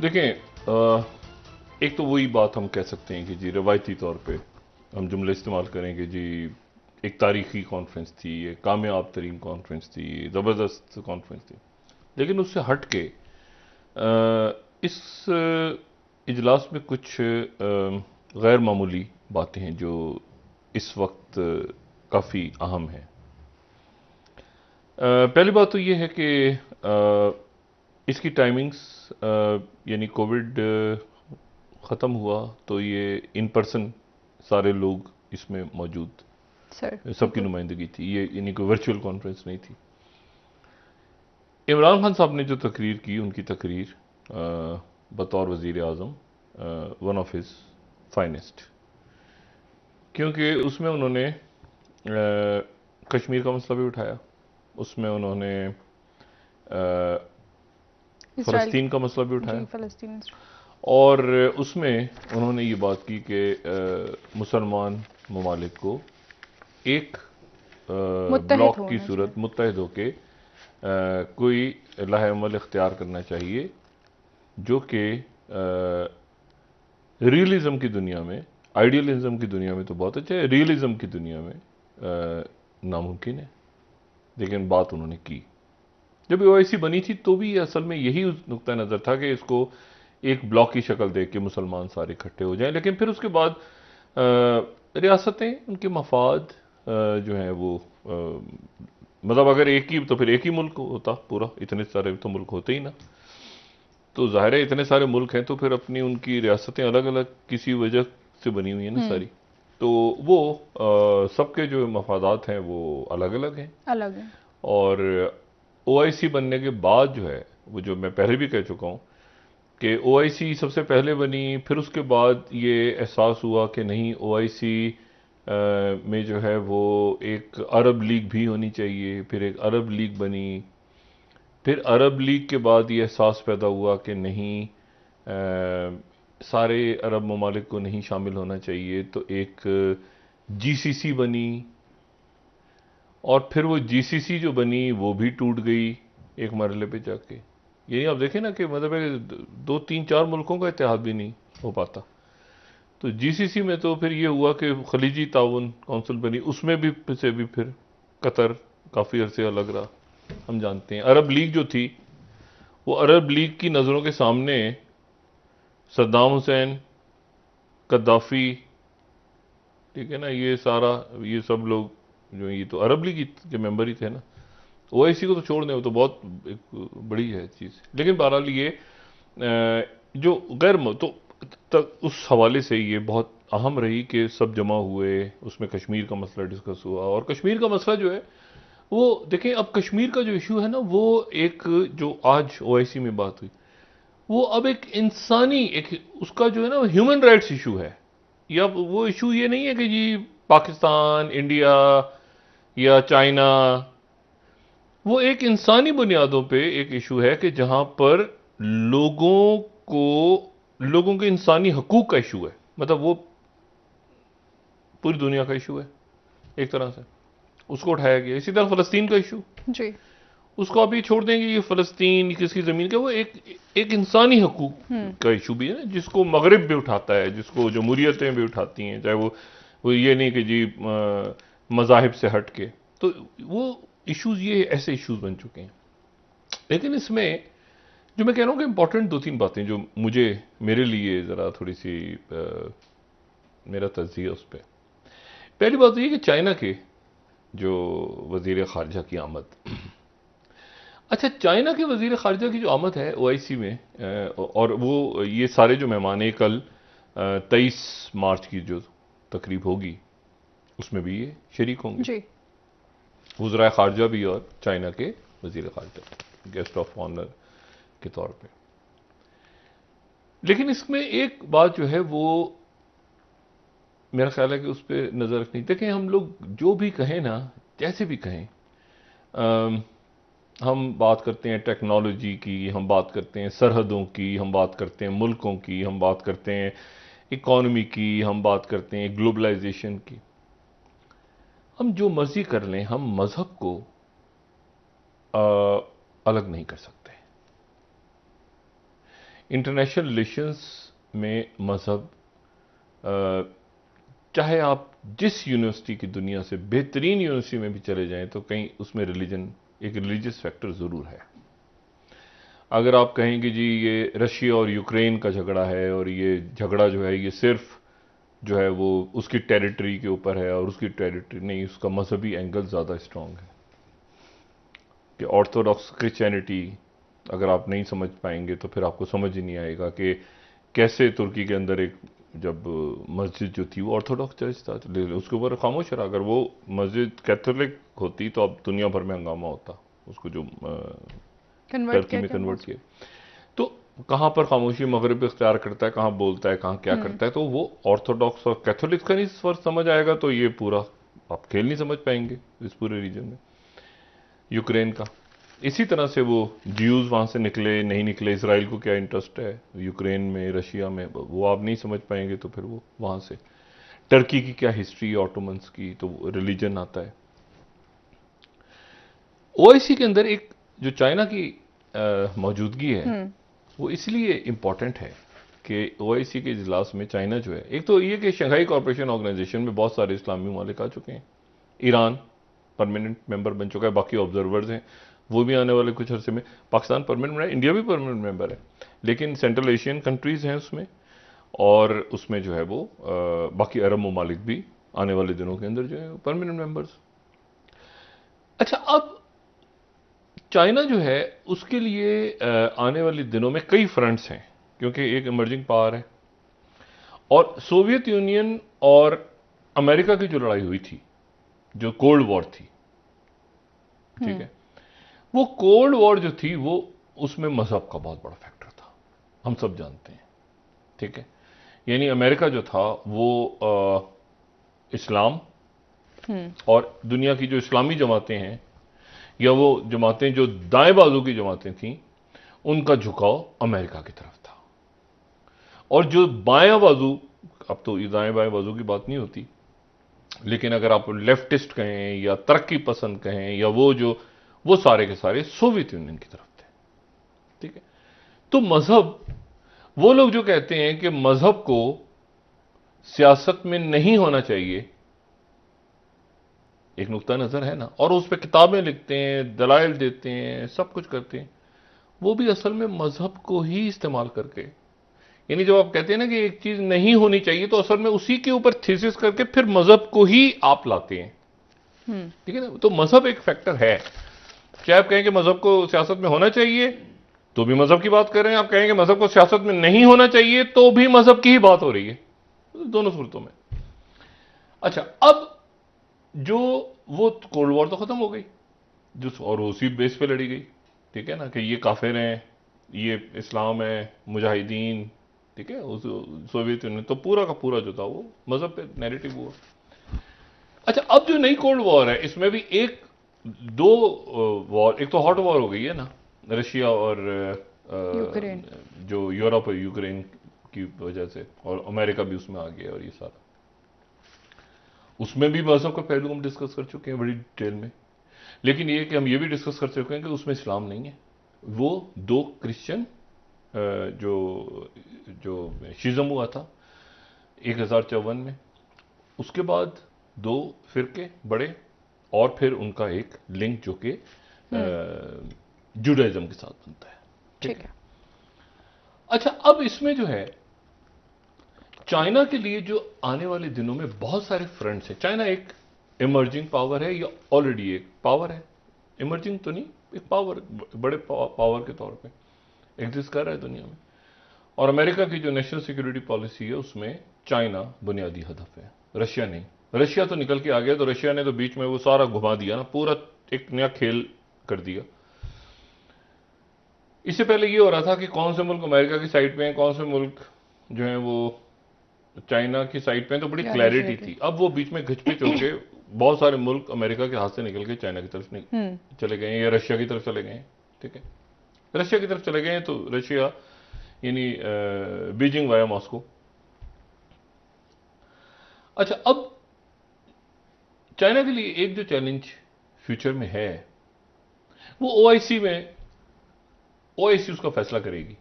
देखें, एक तो वही बात हम कह सकते हैं कि जी रवायती तौर पे हम जुमले इस्तेमाल करें कि जी एक तारीखी कॉन्फ्रेंस थी, ये कामयाब तरीन कॉन्फ्रेंस थी, ज़बरदस्त कॉन्फ्रेंस थी। लेकिन उससे हट के इस इजलास में कुछ गैर मामूली बातें हैं जो इस वक्त काफ़ी अहम हैं। पहली बात तो ये है कि इसकी टाइमिंग्स, यानी कोविड ख़त्म हुआ तो ये इन पर्सन सारे लोग इसमें मौजूद, सर सबकी बिल्कुल। नुमाइंदगी थी, ये यानी कोई वर्चुअल कॉन्फ्रेंस नहीं थी। इमरान खान साहब ने जो तकरीर की, उनकी तकरीर बतौर वज़ीर आज़म वन ऑफ हिज फाइनेस्ट, क्योंकि उसमें उन्होंने कश्मीर का मसला भी उठाया, उसमें उन्होंने इसराइल। फ़लस्तीन का मसला भी जी, उठाया, फ़लस्तीन। और उसमें उन्होंने ये बात की कि मुसलमान ममालिक को एक मुत्तहिद ब्लॉक की होना चाहिए। सूरत मुत्तहिद होके कोई लाहे अमल इख्तियार करना चाहिए जो कि रियलिज़म की दुनिया में, आइडियलिज़म की दुनिया में तो बहुत अच्छा है, रियलिज़म की दुनिया में नामुमकिन है। लेकिन बात उन्होंने की। जब ओआईसी बनी थी तो भी असल में यही नुक्ता नज़र था कि इसको एक ब्लॉक की शक्ल देख के मुसलमान सारे इकट्ठे हो जाएं। लेकिन फिर उसके बाद रियासतें, उनके मफाद जो हैं वो मतलब अगर एक ही तो फिर एक ही मुल्क होता पूरा, इतने सारे तो मुल्क होते ही ना। तो ज़ाहिर है इतने सारे मुल्क हैं तो फिर अपनी उनकी रियासतें अलग अलग किसी वजह से बनी हुई हैं ना हम्म। सारी। तो वो सबके जो मफादात हैं वो अलग अलग हैं। अलग है। और ओआईसी बनने के बाद जो है, वो जो मैं पहले भी कह चुका हूँ कि ओआईसी सबसे पहले बनी, फिर उसके बाद ये एहसास हुआ कि नहीं, ओआईसी में जो है वो एक अरब लीग भी होनी चाहिए, फिर एक अरब लीग बनी। फिर अरब लीग के बाद ये एहसास पैदा हुआ कि नहीं, सारे अरब ममालिक को नहीं शामिल होना चाहिए, तो एक जीसीसी बनी। और फिर वो जीसीसी जो बनी वो भी टूट गई एक मरहले पे जाके। यही आप देखें ना कि मतलब है, दो तीन चार मुल्कों का इत्तेहाद भी नहीं हो पाता। तो जीसीसी में तो फिर ये हुआ कि खलीजी ताउन कौंसिल बनी, उसमें भी फिर कतर काफ़ी अरसे अलग रहा, हम जानते हैं। अरब लीग जो थी, वो अरब लीग की नज़रों के सामने सद्दाम हुसैन, कद्दाफी, ठीक है ना, ये सारा, ये सब लोग जो, ये तो अरब लीग के मेंबर ही थे ना। ओआईसी को तो छोड़ दें, वो तो बहुत एक बड़ी है चीज़। लेकिन बहरहाल ये जो तो उस हवाले से ये बहुत अहम रही कि सब जमा हुए, उसमें कश्मीर का मसला डिस्कस हुआ। और कश्मीर का मसला जो है वो देखें, अब कश्मीर का जो इशू है ना, वो एक जो आज ओआईसी में बात हुई, वो अब एक इंसानी, एक उसका जो है ना ह्यूमन राइट्स इशू है। या वो इशू ये नहीं है कि जी पाकिस्तान, इंडिया या चाइना, वो एक इंसानी बुनियादों पे एक इशू है कि जहां पर लोगों को, लोगों के इंसानी हकूक का इशू है। मतलब वो पूरी दुनिया का इशू है एक तरह से, उसको उठाया गया। इसी तरह फ़लस्तीन का इशू, जी। उसको अभी छोड़ देंगे, ये फ़लस्तीन किसकी ज़मीन का, वो एक एक इंसानी हकूक हम्म। का इशू भी है ना, जिसको मगरिब भी उठाता है, जिसको जमहूरियतें भी उठाती हैं, चाहे वो ये नहीं कि जी मज़ाहिब से हट के। तो वो इशूज़, ये ऐसे इशूज़ बन चुके हैं। लेकिन इसमें जो मैं कह रहा हूँ कि इंपॉर्टेंट दो तीन बातें जो मुझे, मेरे लिए ज़रा थोड़ी सी मेरा तज्जिया उस पर। पहली बात तो ये कि चाइना के जो वजीर खारजा की आमद, अच्छा, चाइना के वजीर खारजा की जो आमद है ओआईसी में, और वो ये सारे जो मेहमान हैं, कल 23 मार्च की जो तकरीब होगी उसमें भी ये शरीक होंगे, जी। वज़राए खारजा भी और चाइना के वजीर खारजा गेस्ट ऑफ ऑनर के तौर पे। लेकिन इसमें एक बात जो है वो मेरा ख्याल है कि उस पर नज़र रखनी। देखें, हम लोग जो भी कहें ना, जैसे भी कहें, अम, हम बात करते हैं टेक्नोलॉजी की, हम बात करते हैं सरहदों की, हम बात करते हैं मुल्कों की, हम बात करते हैं इकॉनमी की, हम बात करते हैं ग्लोबलाइजेशन की। हम जो मर्जी कर लें, हम मज़हब को अलग नहीं कर सकते। इंटरनेशनल रिलेशंस में मजहब, चाहे आप जिस यूनिवर्सिटी की दुनिया से बेहतरीन यूनिवर्सिटी में भी चले जाएं तो कहीं उसमें रिलीजन, एक रिलीजियस फैक्टर जरूर है। अगर आप कहेंगे जी ये रशिया और यूक्रेन का झगड़ा है और ये झगड़ा जो है ये सिर्फ जो है वो उसकी टेरिटरी के ऊपर है और उसकी टेरिटरी नहीं, उसका मजहबी एंगल ज़्यादा स्ट्रांग है। कि ऑर्थोडॉक्स क्रिश्चियनिटी अगर आप नहीं समझ पाएंगे तो फिर आपको समझ ही नहीं आएगा कि कैसे तुर्की के अंदर एक जब मस्जिद जो थी वो ऑर्थोडॉक्स चर्च था, उसके ऊपर खामोश रहा। अगर वो मस्जिद कैथोलिक होती तो अब दुनिया भर में हंगामा होता, उसको जो टर्की में कन्वर्ट किया। तो कहां पर खामोशी मगरिब इख्तियार करता है, कहां बोलता है, कहां क्या करता है, तो वो ऑर्थोडॉक्स और कैथोलिक्स का नहीं फर्क समझ आएगा तो ये पूरा आप खेल नहीं समझ पाएंगे इस पूरे रीजन में। यूक्रेन का इसी तरह से वो ज्यूज वहां से निकले नहीं निकले, इसराइल को क्या इंटरेस्ट है यूक्रेन में, रशिया में, वो आप नहीं समझ पाएंगे तो फिर वो वहां से। टर्की की क्या हिस्ट्री ऑटोमन्स की, तो रिलीजन आता है। ओआईसी के अंदर एक जो चाइना की मौजूदगी है वो इसलिए इंपॉर्टेंट है कि ओआईसी के इजलास में चाइना जो है, एक तो ये कि शंघाई कॉरपोरेशन ऑर्गेनाइजेशन में बहुत सारे इस्लामी ममालिक आ चुके हैं, ईरान परमानेंट मेंबर बन चुका है, बाकी ऑब्जर्वर्स हैं वो भी आने वाले कुछ अरसे में, पाकिस्तान परमानेंट है, इंडिया भी परमानेंट मेंबर है, लेकिन सेंट्रल एशियन कंट्रीज हैं उसमें, और उसमें जो है वो बाकी अरब ममालिक भी आने वाले दिनों के अंदर जो है परमानेंट मेंबर्स। अच्छा, अब चाइना जो है उसके लिए आने वाले दिनों में कई फ्रंट्स हैं, क्योंकि एक इमर्जिंग पावर है, और सोवियत यूनियन और अमेरिका की जो लड़ाई हुई थी, जो कोल्ड वॉर थी, ठीक है, वो कोल्ड वॉर जो थी वो उसमें मजहब का बहुत बड़ा फैक्टर था, हम सब जानते हैं, ठीक है। यानी अमेरिका जो था वो इस्लाम और दुनिया की जो इस्लामी जमातें हैं या वो जमातें जो दाएं बाजू की जमातें थीं, उनका झुकाव अमेरिका की तरफ था, और जो बायां बाजू, अब तो दाएं बाएं बाजू की बात नहीं होती, लेकिन अगर आप लेफ्टिस्ट कहें या तरक्की पसंद कहें या वो सारे के सारे सोवियत यूनियन की तरफ थे, ठीक है। तो मजहब, वो लोग जो कहते हैं कि मजहब को सियासत में नहीं होना चाहिए, एक नुक्ता नजर है ना, और उस पर किताबें लिखते हैं, दलाइल देते हैं, सब कुछ करते हैं, वो भी असल में मजहब को ही इस्तेमाल करके, यानी जब आप कहते हैं ना कि एक चीज नहीं होनी चाहिए तो असल में उसी के ऊपर थीसिस करके फिर मजहब को ही आप लाते हैं, ठीक है ना। तो मजहब एक फैक्टर है, चाहे आप कहें कि मजहब को सियासत में होना चाहिए तो भी मजहब की बात कर रहे हैं, आप कहेंगे मजहब को सियासत में नहीं होना चाहिए तो भी मजहब की ही बात हो रही है, दोनों सूरतों में। अच्छा, अब जो वो कोल्ड वॉर तो खत्म हो गई, जो और उसी बेस पे लड़ी गई, ठीक है ना, कि ये काफिर हैं, ये इस्लाम है, मुजाहिदीन, ठीक है, उस सोवियत यूनियन, तो पूरा का पूरा जो था वो मजहब पे नैरेटिव हुआ। अच्छा, अब जो नई कोल्ड वॉर है इसमें भी एक दो वॉर, एक तो हॉट वॉर हो गई है ना, रशिया और यूक्रेन, जो यूरोप और यूक्रेन की वजह से, और अमेरिका भी उसमें आ गया, और ये सारा, उसमें भी मजहब का पहलू हम डिस्कस कर चुके हैं बड़ी डिटेल में, लेकिन ये कि हम ये भी डिस्कस कर चुके हैं कि उसमें इस्लाम नहीं है, वो दो क्रिश्चियन जो जो शिज़म हुआ था 1054 में, उसके बाद दो फिरके बड़े, और फिर उनका एक लिंक जो कि जुडाइज्म के साथ बनता है, ठीक है। अच्छा, अब इसमें जो है चाइना के लिए जो आने वाले दिनों में बहुत सारे फ्रंट्स हैं, चाइना एक इमर्जिंग पावर है या ऑलरेडी एक पावर है, इमर्जिंग तो नहीं, एक पावर, बड़े पावर के तौर पे एग्जिस्ट कर रहा है दुनिया में, और अमेरिका की जो नेशनल सिक्योरिटी पॉलिसी है उसमें चाइना बुनियादी हदफ है, रशिया नहीं। रशिया तो निकल के आ गया, तो रशिया ने तो बीच में वो सारा घुमा दिया ना, पूरा एक नया खेल कर दिया। इससे पहले ये हो रहा था कि कौन से मुल्क अमेरिका की साइड पे हैं, कौन से मुल्क जो हैं वो चाइना की साइड पे हैं, तो बड़ी क्लैरिटी थी। अब वो बीच में घिचपिच होके बहुत सारे मुल्क अमेरिका के हाथ से निकल के चाइना की तरफ चले गए या रशिया की तरफ चले गए, ठीक है। रशिया की तरफ चले गए तो रशिया यानी बीजिंग वाया मॉस्को। अच्छा, अब चाइना के लिए एक जो चैलेंज फ्यूचर में है वो ओआईसी में, ओआईसी उसका फैसला करेगी